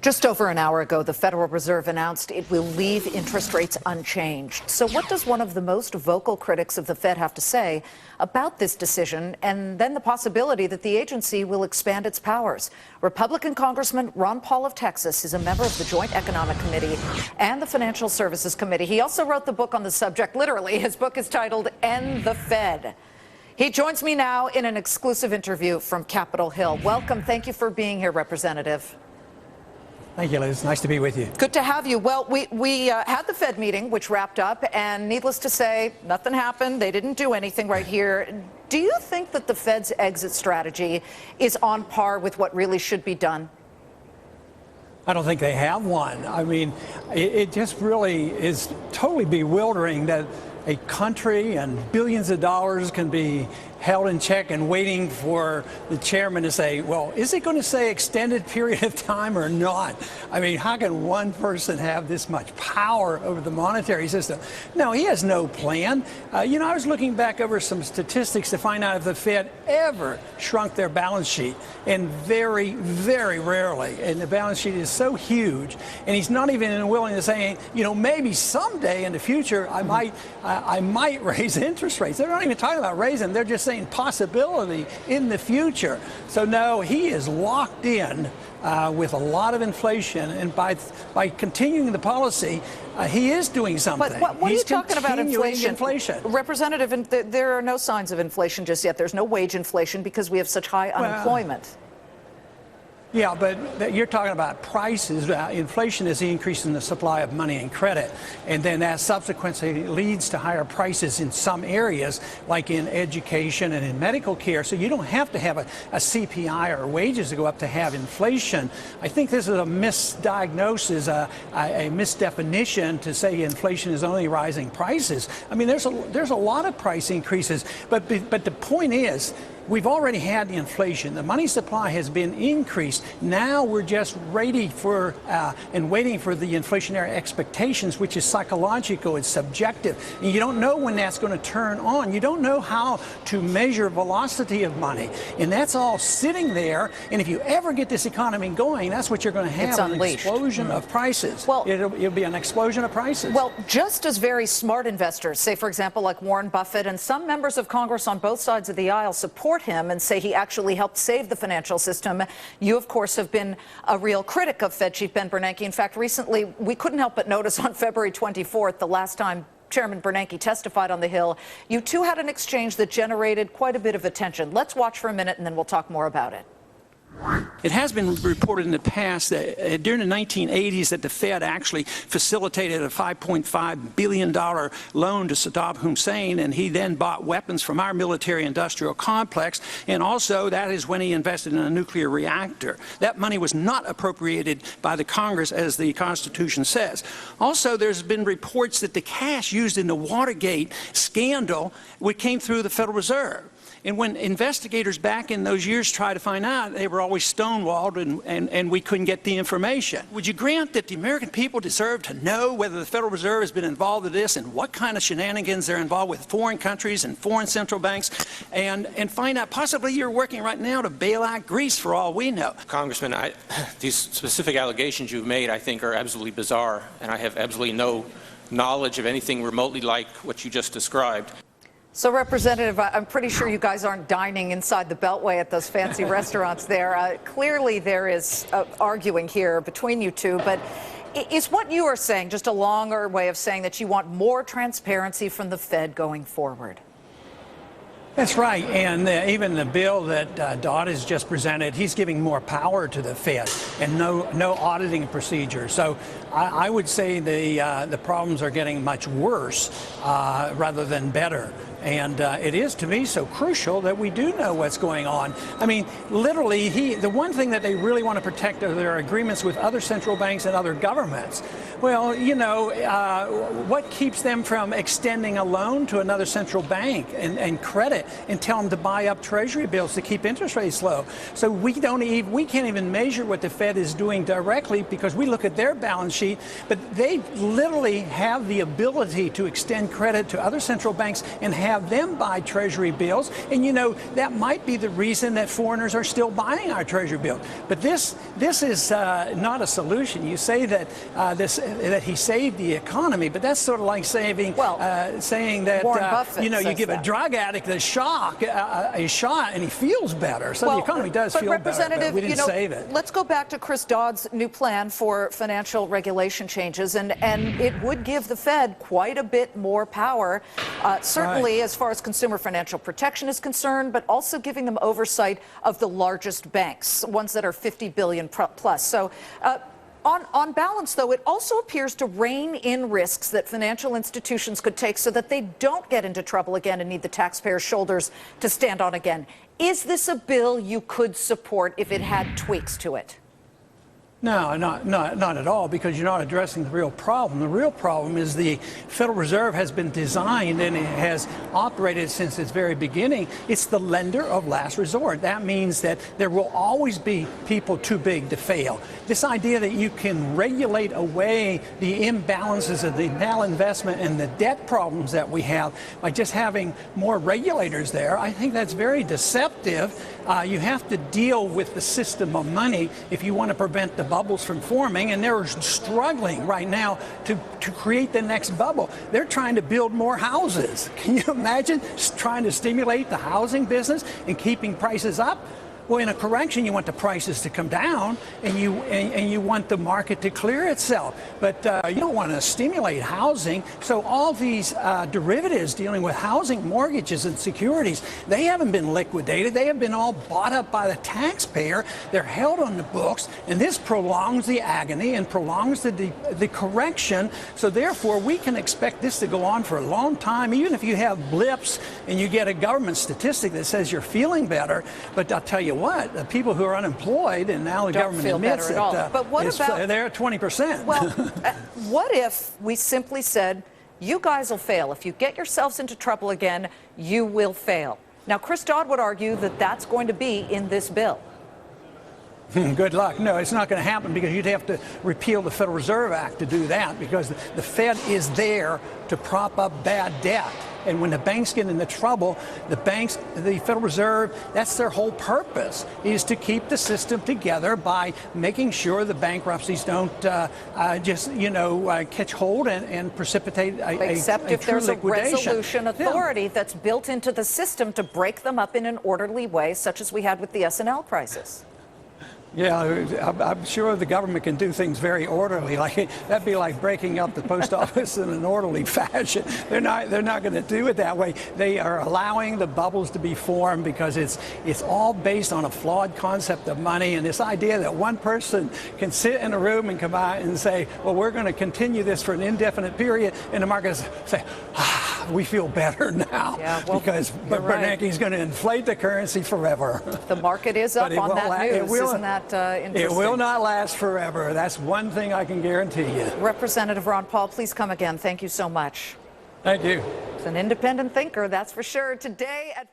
Just over an hour ago, the Federal Reserve announced it will leave interest rates unchanged. So what does one of the most vocal critics of the Fed have to say about this decision, and then the possibility that the agency will expand its powers? Republican Congressman Ron Paul of Texas is a member of the Joint Economic Committee and the Financial Services Committee. He also wrote the book on the subject, literally. His book is titled End the Fed. He joins me now in an exclusive interview from Capitol Hill. Welcome. Thank you for being here, Representative. Thank you, Liz. Nice to be with you. Good to have you. Well, we had the Fed meeting, which wrapped up, and needless to say, nothing happened. They didn't do anything right here. Do you think that the Fed's exit strategy is on par with what really should be done? I don't think they have one. I mean, it just really is totally bewildering that a country and billions of dollars can be held in check and waiting for the chairman to say, well, is it going to say extended period of time or not? I mean, how can one person have this much power over the monetary system? No, he has no plan. I was looking back over some statistics to find out if the Fed ever shrunk their balance sheet, and very, very rarely. And the balance sheet is so huge, and he's not even willing to say, maybe someday in the future I might raise interest rates. They're not even talking about raising. They're just saying possibility in the future. So no, he is locked in with a lot of inflation, and by continuing the policy, he is doing something. But what are you talking about inflation? Representative, there are no signs of inflation just yet. There's no wage inflation because we have such high unemployment. Yeah, but you're talking about prices. Inflation is the increase in the supply of money and credit, and then that subsequently leads to higher prices in some areas, like in education and in medical care. So you don't have to have a CPI or wages to go up to have inflation. I think this is a misdiagnosis, a misdefinition to say inflation is only rising prices. I mean, there's a lot of price increases, but the point is, we've already had the inflation. The money supply has been increased. Now we're just ready for and waiting for the inflationary expectations, which is psychological, it's subjective. And you don't know when that's going to turn on. You don't know how to measure velocity of money. And that's all sitting there. And if you ever get this economy going, that's what you're going to have, an explosion of prices. Well, it'll be an explosion of prices. Well, just as very smart investors, say, for example, like Warren Buffett and some members of Congress on both sides of the aisle support him and say he actually helped save the financial system, you, of course, have been a real critic of Fed Chief Ben Bernanke. In fact, recently, we couldn't help but notice on February 24th, the last time Chairman Bernanke testified on the Hill, you two had an exchange that generated quite a bit of attention. Let's watch for a minute, and then we'll talk more about it. It has been reported in the past that during the 1980s that the Fed actually facilitated a $5.5 billion loan to Saddam Hussein, and he then bought weapons from our military-industrial complex, and also that is when he invested in a nuclear reactor. That money was not appropriated by the Congress, as the Constitution says. Also, there's been reports that the cash used in the Watergate scandal came through the Federal Reserve. And when investigators back in those years tried to find out, they were always stonewalled, and we couldn't get the information. Would you grant that the American people deserve to know whether the Federal Reserve has been involved in this and what kind of shenanigans they're involved with foreign countries and foreign central banks, and find out possibly you're working right now to bail out Greece for all we know? Congressman, these specific allegations you've made, I think, are absolutely bizarre, and I have absolutely no knowledge of anything remotely like what you just described. So, Representative, I'm pretty sure you guys aren't dining inside the Beltway at those fancy restaurants there. Clearly, there is arguing here between you two, but is what you are saying just a longer way of saying that you want more transparency from the Fed going forward? That's right, and even the bill that Dodd has just presented, he's giving more power to the Fed and no auditing procedure. So I would say the problems are getting much worse rather than better. And it is, to me, so crucial that we do know what's going on. I mean, literally, the one thing that they really want to protect are their agreements with other central banks and other governments. Well, what keeps them from extending a loan to another central bank and credit and tell them to buy up Treasury bills to keep interest rates low? So we can't even measure what the Fed is doing directly because we look at their balance sheet, but they literally have the ability to extend credit to other central banks and have have them buy Treasury bills. And, you know, that might be the reason that foreigners are still buying our Treasury bills. But this is not a solution. You say that that he saved the economy, but that's sort of like saying that you know, you give a drug addict a shot and he feels better. So the economy does feel better, but we didn't save it. Let's go back to Chris Dodd's new plan for financial regulation changes, and it would give the Fed quite a bit more power, certainly as far as consumer financial protection is concerned, but also giving them oversight of the largest banks, ones that are 50 billion plus. So on balance, though, it also appears to rein in risks that financial institutions could take so that they don't get into trouble again and need the taxpayers' shoulders to stand on again. Is this a bill you could support if it had tweaks to it? No, not at all, because you're not addressing the real problem. The real problem is the Federal Reserve has been designed and it has operated since its very beginning. It's the lender of last resort. That means that there will always be people too big to fail. This idea that you can regulate away the imbalances of the malinvestment and the debt problems that we have by just having more regulators there, I think that's very deceptive. You have to deal with the system of money if you want to prevent the bubbles from forming, and they're struggling right now to create the next bubble. They're trying to build more houses. Can you imagine trying to stimulate the housing business and keeping prices up? Well, in a correction, you want the prices to come down, and you want the market to clear itself. But you don't want to stimulate housing. So all these derivatives dealing with housing, mortgages, and securities, they haven't been liquidated. They have been all bought up by the taxpayer. They're held on the books, and this prolongs the agony and prolongs the correction. So therefore, we can expect this to go on for a long time, even if you have blips and you get a government statistic that says you're feeling better. But I'll tell you what, the people who are unemployed, and now the government admits it, but what about, they're at 20%. Well, what if we simply said, you guys will fail. If you get yourselves into trouble again, you will fail. Now, Chris Dodd would argue that that's going to be in this bill. Good luck. No, it's not going to happen, because you'd have to repeal the Federal Reserve Act to do that, because the Fed is there to prop up bad debt. And when the banks get into trouble, the Federal Reserve, that's their whole purpose, is to keep the system together by making sure the bankruptcies don't just, you know, catch hold and precipitate Except if true there's a liquidation. resolution authority that's built into the system to break them up in an orderly way, such as we had with the S&L crisis. Yeah, I'm sure the government can do things very orderly. Like that'd be like breaking up the post office in an orderly fashion. They're not going to do it that way. They are allowing the bubbles to be formed because it's all based on a flawed concept of money, and this idea that one person can sit in a room and come out and say, well, we're going to continue this for an indefinite period, and the markets say, we feel better now, because Bernanke's going to inflate the currency forever. The market is up on that news. Isn't that interesting? It will not last forever. That's one thing I can guarantee you. Representative Ron Paul, please come again. Thank you so much. Thank you. He's an independent thinker, that's for sure. Today at